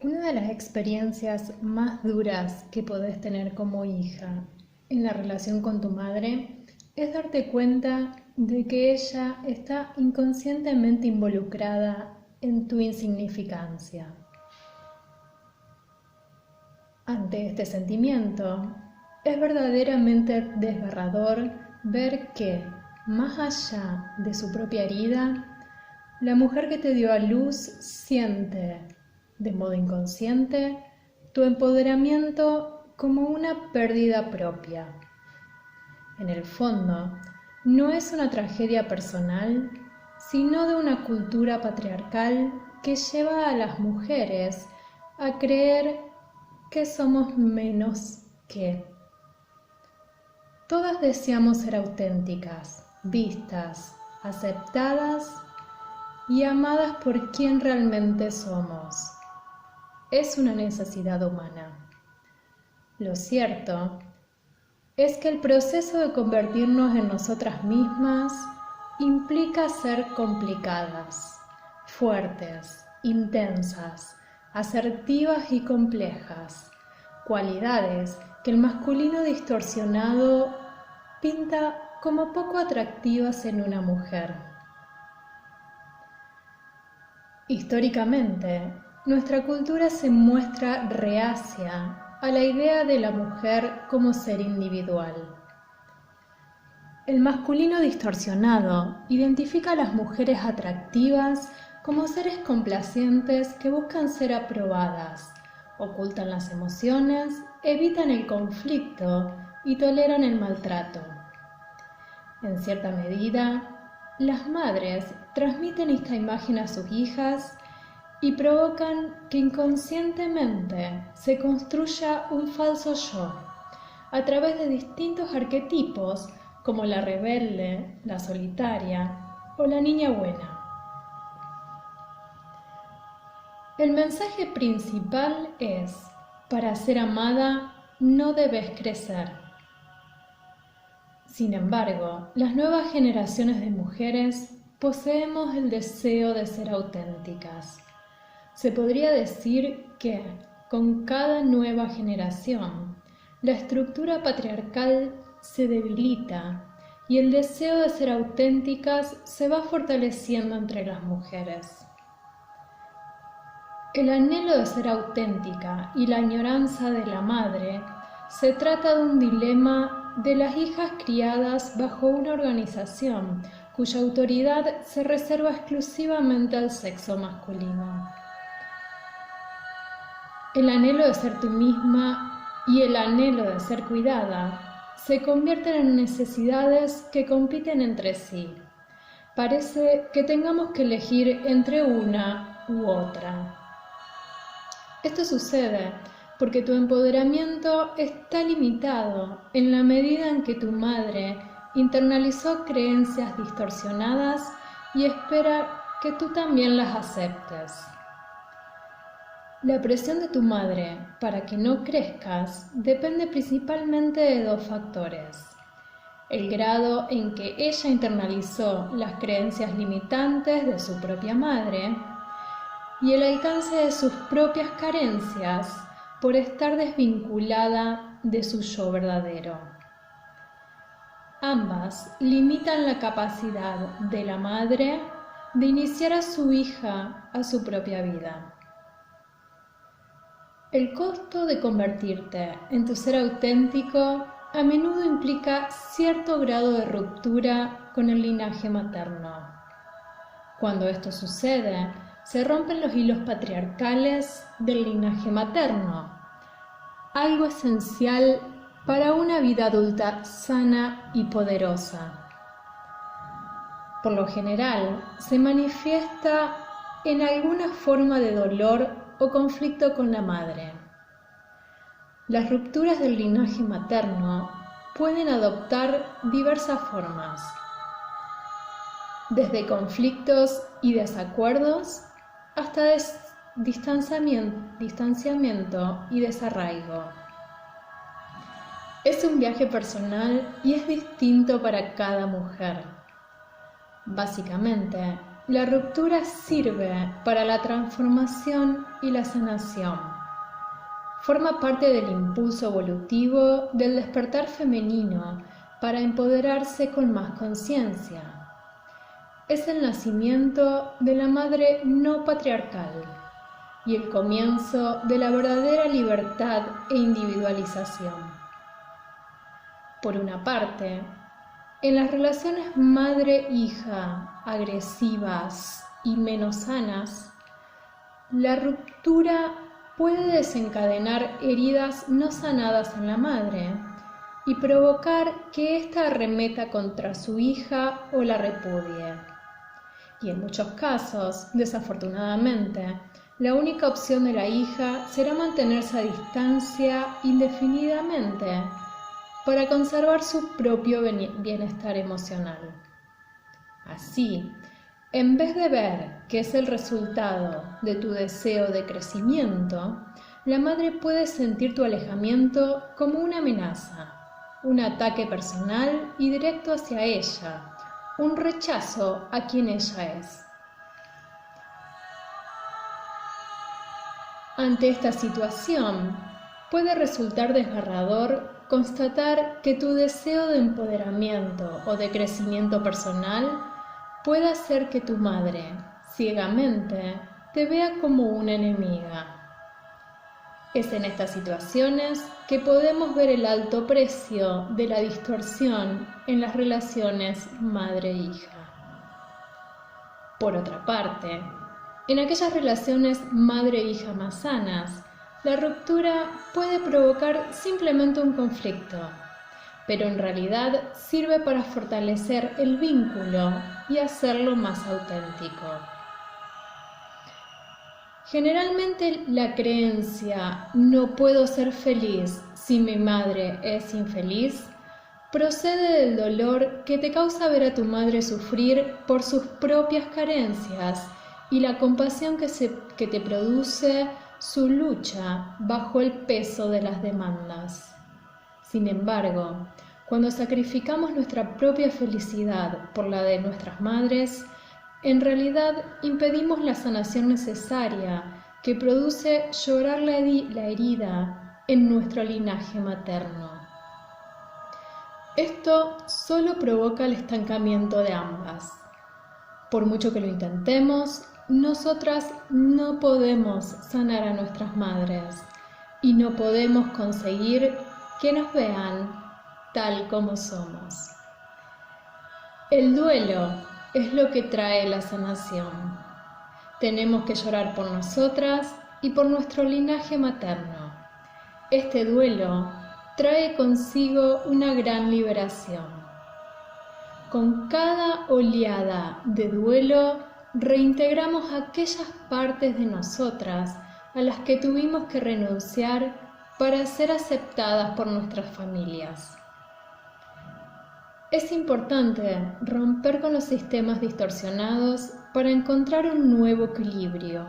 Una de las experiencias más duras que podés tener como hija en la relación con tu madre es darte cuenta de que ella está inconscientemente involucrada en tu insignificancia. Ante este sentimiento, es verdaderamente desgarrador ver que, más allá de su propia herida, la mujer que te dio a luz siente, de modo inconsciente, tu empoderamiento como una pérdida propia. En el fondo, no es una tragedia personal, sino de una cultura patriarcal que lleva a las mujeres a creer que somos menos que. Todas deseamos ser auténticas, vistas, aceptadas y amadas por quien realmente somos. Es una necesidad humana. Lo cierto es que el proceso de convertirnos en nosotras mismas implica ser complicadas, fuertes, intensas, asertivas y complejas, cualidades que el masculino distorsionado pinta como poco atractivas en una mujer. Históricamente, nuestra cultura se muestra reacia a la idea de la mujer como ser individual. El masculino distorsionado identifica a las mujeres atractivas como seres complacientes que buscan ser aprobadas, ocultan las emociones, evitan el conflicto y toleran el maltrato. En cierta medida, las madres transmiten esta imagen a sus hijas y provocan que inconscientemente se construya un falso yo a través de distintos arquetipos como la rebelde, la solitaria o la niña buena. El mensaje principal es: para ser amada no debes crecer. Sin embargo, las nuevas generaciones de mujeres poseemos el deseo de ser auténticas. Se podría decir que, con cada nueva generación, la estructura patriarcal se debilita y el deseo de ser auténticas se va fortaleciendo entre las mujeres. El anhelo de ser auténtica y la añoranza de la madre se trata de un dilema de las hijas criadas bajo una organización cuya autoridad se reserva exclusivamente al sexo masculino. El anhelo de ser tú misma y el anhelo de ser cuidada se convierten en necesidades que compiten entre sí. Parece que tengamos que elegir entre una u otra. Esto sucede porque tu empoderamiento está limitado en la medida en que tu madre internalizó creencias distorsionadas y espera que tú también las aceptes. La presión de tu madre para que no crezcas depende principalmente de dos factores: el grado en que ella internalizó las creencias limitantes de su propia madre y el alcance de sus propias carencias por estar desvinculada de su yo verdadero. Ambas limitan la capacidad de la madre de iniciar a su hija a su propia vida. El costo de convertirte en tu ser auténtico a menudo implica cierto grado de ruptura con el linaje materno. Cuando esto sucede, se rompen los hilos patriarcales del linaje materno, algo esencial para una vida adulta sana y poderosa. Por lo general, se manifiesta en alguna forma de dolor o conflicto con la madre. Las rupturas del linaje materno pueden adoptar diversas formas, desde conflictos y desacuerdos hasta distanciamiento y desarraigo. Es un viaje personal y es distinto para cada mujer. Básicamente, la ruptura sirve para la transformación y la sanación. Forma parte del impulso evolutivo del despertar femenino para empoderarse con más conciencia. Es el nacimiento de la madre no patriarcal y el comienzo de la verdadera libertad e individualización. Por una parte, en las relaciones madre-hija agresivas y menos sanas, la ruptura puede desencadenar heridas no sanadas en la madre y provocar que ésta arremeta contra su hija o la repudie. Y en muchos casos, desafortunadamente, la única opción de la hija será mantenerse a distancia indefinidamente para conservar su propio bienestar emocional. Así, en vez de ver que es el resultado de tu deseo de crecimiento, la madre puede sentir tu alejamiento como una amenaza, un ataque personal y directo hacia ella, un rechazo a quien ella es. Ante esta situación, puede resultar desgarrador constatar que tu deseo de empoderamiento o de crecimiento personal puede hacer que tu madre, ciegamente, te vea como una enemiga. Es en estas situaciones que podemos ver el alto precio de la distorsión en las relaciones madre-hija. Por otra parte, en aquellas relaciones madre-hija más sanas, la ruptura puede provocar simplemente un conflicto, pero en realidad sirve para fortalecer el vínculo y hacerlo más auténtico. Generalmente la creencia "no puedo ser feliz si mi madre es infeliz" procede del dolor que te causa ver a tu madre sufrir por sus propias carencias y la compasión que te produce su lucha bajo el peso de las demandas. Sin embargo, cuando sacrificamos nuestra propia felicidad por la de nuestras madres, en realidad impedimos la sanación necesaria que produce llorar la herida en nuestro linaje materno. Esto solo provoca el estancamiento de ambas. Por mucho que lo intentemos, nosotras no podemos sanar a nuestras madres y no podemos conseguir que nos vean tal como somos. El duelo es lo que trae la sanación. Tenemos que llorar por nosotras y por nuestro linaje materno. Este duelo trae consigo una gran liberación. Con cada oleada de duelo, reintegramos aquellas partes de nosotras a las que tuvimos que renunciar para ser aceptadas por nuestras familias. Es importante romper con los sistemas distorsionados para encontrar un nuevo equilibrio,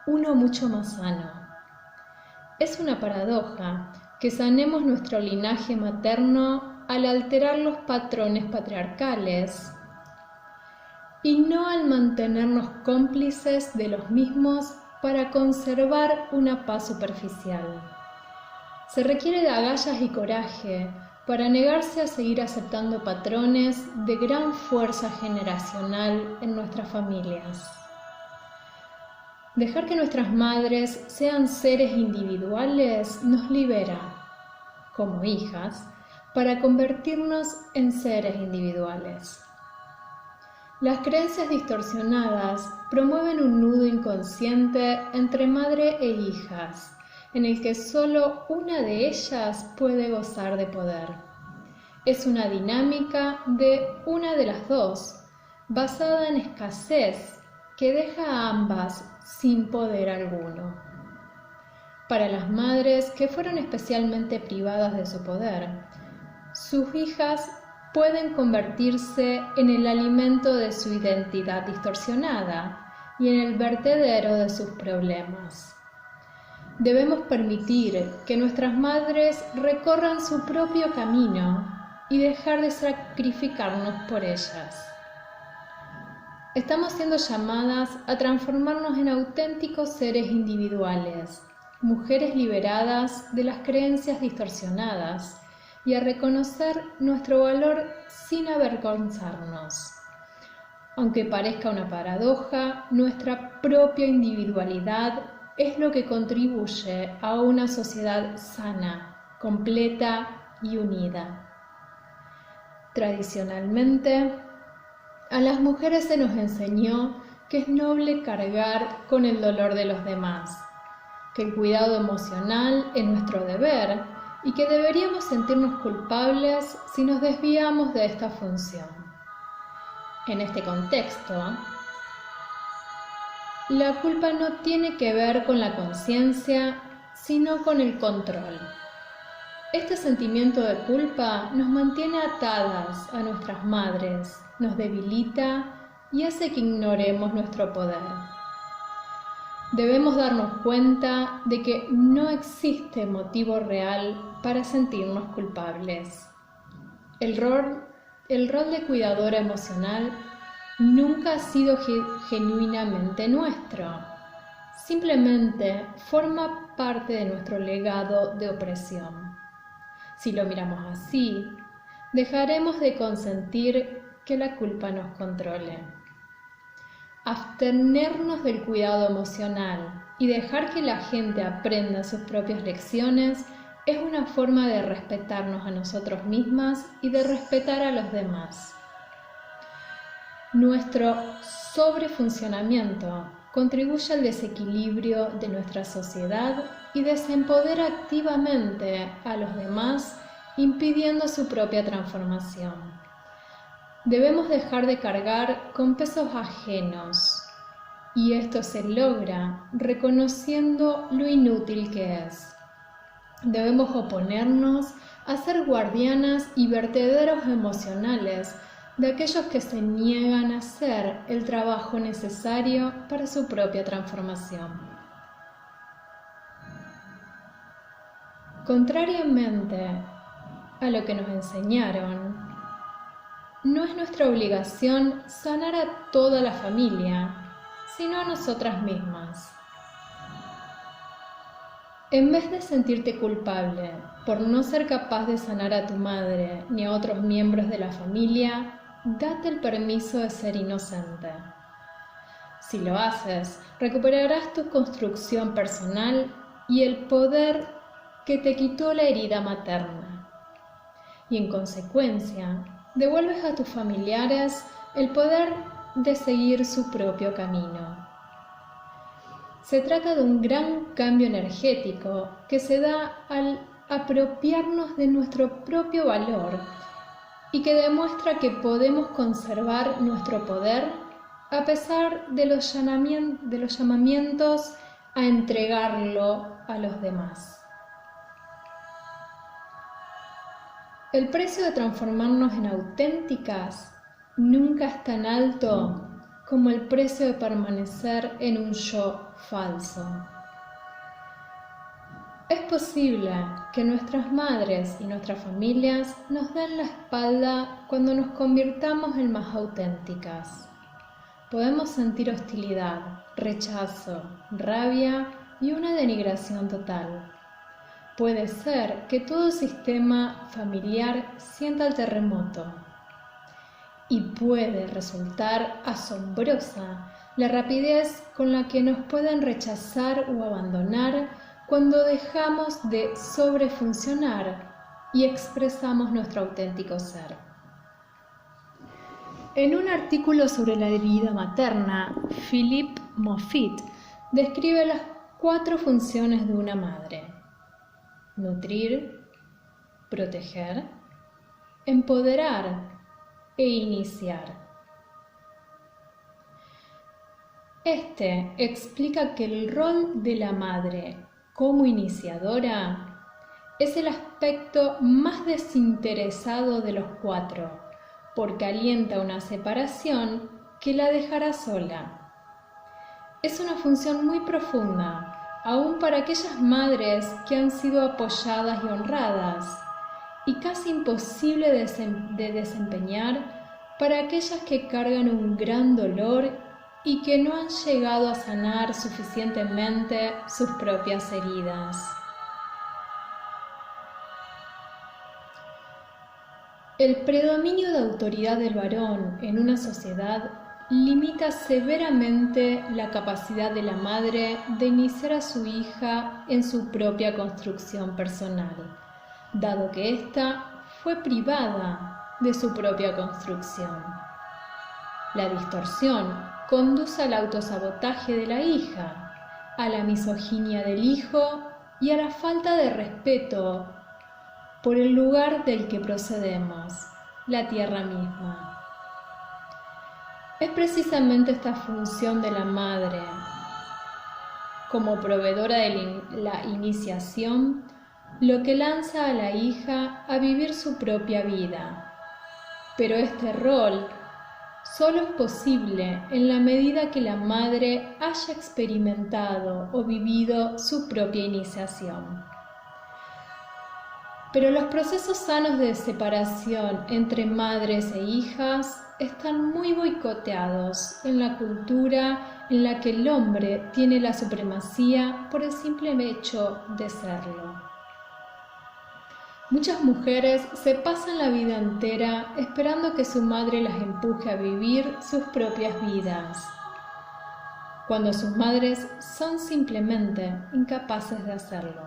uno mucho más sano. Es una paradoja que sanemos nuestro linaje materno al alterar los patrones patriarcales y no al mantenernos cómplices de los mismos para conservar una paz superficial. Se requiere de agallas y coraje para negarse a seguir aceptando patrones de gran fuerza generacional en nuestras familias. Dejar que nuestras madres sean seres individuales nos libera, como hijas, para convertirnos en seres individuales. Las creencias distorsionadas promueven un nudo inconsciente entre madre e hijas, en el que solo una de ellas puede gozar de poder. Es una dinámica de una de las dos, basada en escasez, que deja a ambas sin poder alguno. Para las madres que fueron especialmente privadas de su poder, sus hijas pueden convertirse en el alimento de su identidad distorsionada y en el vertedero de sus problemas. Debemos permitir que nuestras madres recorran su propio camino y dejar de sacrificarnos por ellas. Estamos siendo llamadas a transformarnos en auténticos seres individuales, mujeres liberadas de las creencias distorsionadas y a reconocer nuestro valor sin avergonzarnos. Aunque parezca una paradoja, nuestra propia individualidad es lo que contribuye a una sociedad sana, completa y unida. Tradicionalmente, a las mujeres se nos enseñó que es noble cargar con el dolor de los demás, que el cuidado emocional es nuestro deber y que deberíamos sentirnos culpables si nos desviamos de esta función. En este contexto, la culpa no tiene que ver con la conciencia, sino con el control. Este sentimiento de culpa nos mantiene atadas a nuestras madres, nos debilita y hace que ignoremos nuestro poder. Debemos darnos cuenta de que no existe motivo real para sentirnos culpables. El rol de cuidadora emocional nunca ha sido genuinamente nuestro. Simplemente forma parte de nuestro legado de opresión. Si lo miramos así, dejaremos de consentir que la culpa nos controle. Abstenernos del cuidado emocional y dejar que la gente aprenda sus propias lecciones es una forma de respetarnos a nosotros mismas y de respetar a los demás. Nuestro sobrefuncionamiento contribuye al desequilibrio de nuestra sociedad y desempodera activamente a los demás, impidiendo su propia transformación. Debemos dejar de cargar con pesos ajenos, y esto se logra reconociendo lo inútil que es. Debemos oponernos a ser guardianas y vertederos emocionales de aquellos que se niegan a hacer el trabajo necesario para su propia transformación. Contrariamente a lo que nos enseñaron, no es nuestra obligación sanar a toda la familia, sino a nosotras mismas. En vez de sentirte culpable por no ser capaz de sanar a tu madre ni a otros miembros de la familia, date el permiso de ser inocente. Si lo haces, recuperarás tu construcción personal y el poder que te quitó la herida materna. Y en consecuencia, devuelves a tus familiares el poder de seguir su propio camino. Se trata de un gran cambio energético que se da al apropiarnos de nuestro propio valor y que demuestra que podemos conservar nuestro poder a pesar de los llamamientos a entregarlo a los demás. El precio de transformarnos en auténticas nunca es tan alto como el precio de permanecer en un yo falso. Es posible que nuestras madres y nuestras familias nos den la espalda cuando nos convirtamos en más auténticas. Podemos sentir hostilidad, rechazo, rabia y una denigración total. Puede ser que todo sistema familiar sienta el terremoto. Y puede resultar asombrosa la rapidez con la que nos pueden rechazar o abandonar cuando dejamos de sobrefuncionar y expresamos nuestro auténtico ser. En un artículo sobre la herida materna, Philip Moffitt describe las 4 funciones de una madre: nutrir, proteger, empoderar e iniciar. Este explica que el rol de la madre como iniciadora es el aspecto más desinteresado de los 4, porque alienta una separación que la dejará sola. Es una función muy profunda, aún para aquellas madres que han sido apoyadas y honradas, y casi imposible de desempeñar para aquellas que cargan un gran dolor y que no han llegado a sanar suficientemente sus propias heridas. El predominio de autoridad del varón en una sociedad limita severamente la capacidad de la madre de iniciar a su hija en su propia construcción personal, dado que ésta fue privada de su propia construcción. La distorsión conduce al autosabotaje de la hija, a la misoginia del hijo y a la falta de respeto por el lugar del que procedemos, la tierra misma. Es precisamente esta función de la madre, como proveedora de la iniciación, lo que lanza a la hija a vivir su propia vida. Pero este rol solo es posible en la medida que la madre haya experimentado o vivido su propia iniciación. Pero los procesos sanos de separación entre madres e hijas están muy boicoteados en la cultura en la que el hombre tiene la supremacía por el simple hecho de serlo. Muchas mujeres se pasan la vida entera esperando que su madre las empuje a vivir sus propias vidas, cuando sus madres son simplemente incapaces de hacerlo.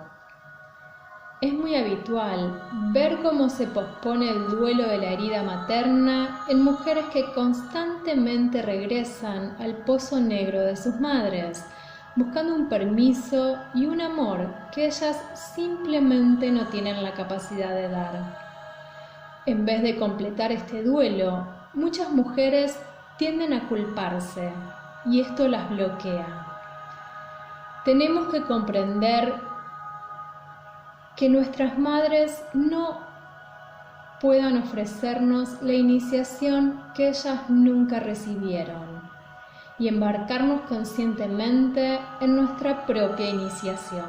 Es muy habitual ver cómo se pospone el duelo de la herida materna en mujeres que constantemente regresan al pozo negro de sus madres, buscando un permiso y un amor que ellas simplemente no tienen la capacidad de dar. En vez de completar este duelo, muchas mujeres tienden a culparse y esto las bloquea. Tenemos que comprender que nuestras madres no puedan ofrecernos la iniciación que ellas nunca recibieron y embarcarnos conscientemente en nuestra propia iniciación.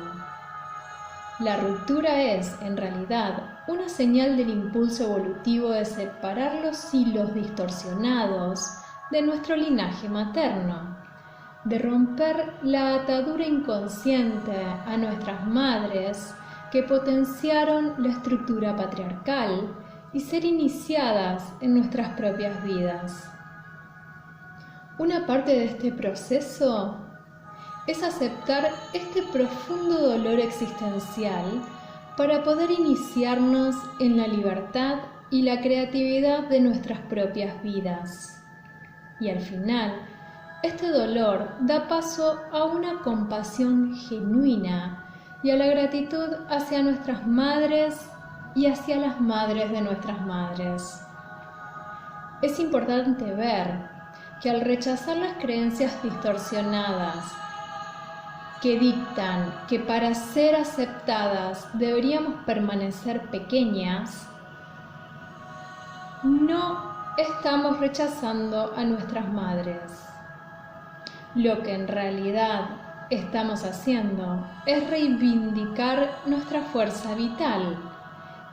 La ruptura es, en realidad, una señal del impulso evolutivo de separar los hilos distorsionados de nuestro linaje materno, de romper la atadura inconsciente a nuestras madres que potenciaron la estructura patriarcal y ser iniciadas en nuestras propias vidas. Una parte de este proceso es aceptar este profundo dolor existencial para poder iniciarnos en la libertad y la creatividad de nuestras propias vidas. Y al final, este dolor da paso a una compasión genuina y a la gratitud hacia nuestras madres y hacia las madres de nuestras madres. Es importante ver que al rechazar las creencias distorsionadas que dictan que para ser aceptadas deberíamos permanecer pequeñas, no estamos rechazando a nuestras madres. Lo que en realidad estamos haciendo es reivindicar nuestra fuerza vital,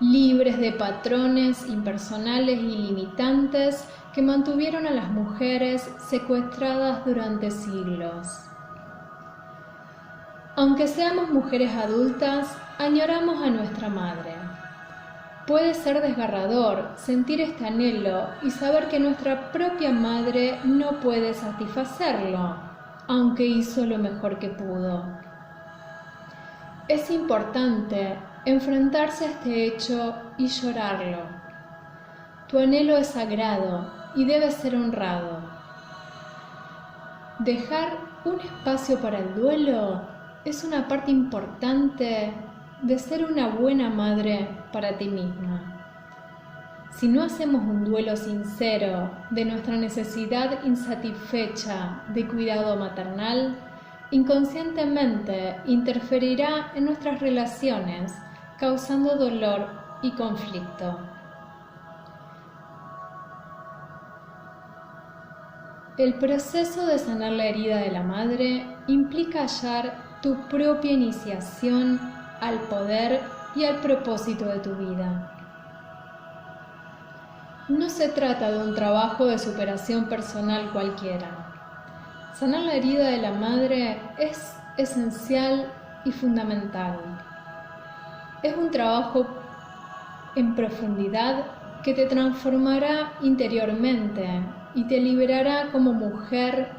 libres de patrones impersonales y limitantes que mantuvieron a las mujeres secuestradas durante siglos. Aunque seamos mujeres adultas, añoramos a nuestra madre. Puede ser desgarrador sentir este anhelo y saber que nuestra propia madre no puede satisfacerlo, aunque hizo lo mejor que pudo. Es importante enfrentarse a este hecho y llorarlo. Tu anhelo es sagrado y debe ser honrado. Dejar un espacio para el duelo es una parte importante de ser una buena madre para ti misma. Si no hacemos un duelo sincero de nuestra necesidad insatisfecha de cuidado maternal, inconscientemente interferirá en nuestras relaciones, causando dolor y conflicto. El proceso de sanar la herida de la madre implica hallar tu propia iniciación al poder y al propósito de tu vida. No se trata de un trabajo de superación personal cualquiera. Sanar la herida de la madre es esencial y fundamental. Es un trabajo en profundidad que te transformará interiormente y te liberará como mujer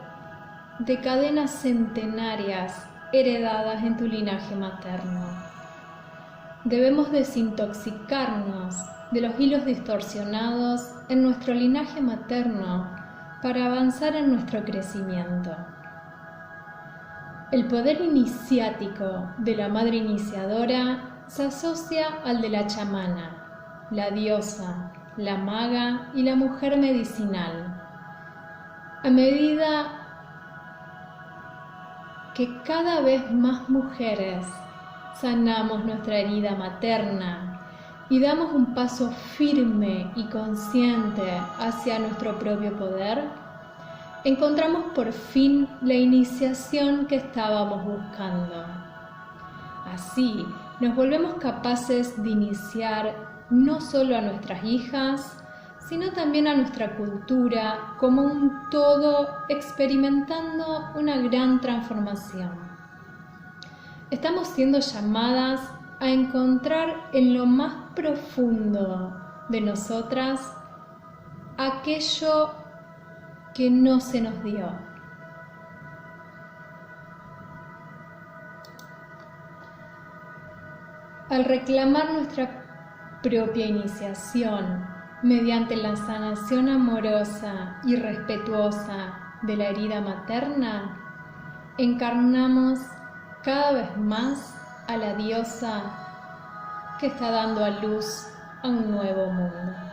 de cadenas centenarias heredadas en tu linaje materno. Debemos desintoxicarnos de los hilos distorsionados en nuestro linaje materno para avanzar en nuestro crecimiento. El poder iniciático de la madre iniciadora se asocia al de la chamana, la diosa, la maga y la mujer medicinal. A medida que cada vez más mujeres sanamos nuestra herida materna y damos un paso firme y consciente hacia nuestro propio poder, encontramos por fin la iniciación que estábamos buscando. Así, nos volvemos capaces de iniciar no solo a nuestras hijas, sino también a nuestra cultura como un todo, experimentando una gran transformación. Estamos siendo llamadas a encontrar en lo más profundo de nosotras aquello que no se nos dio. Al reclamar nuestra propia iniciación mediante la sanación amorosa y respetuosa de la herida materna, encarnamos cada vez más a la diosa que está dando a luz a un nuevo mundo.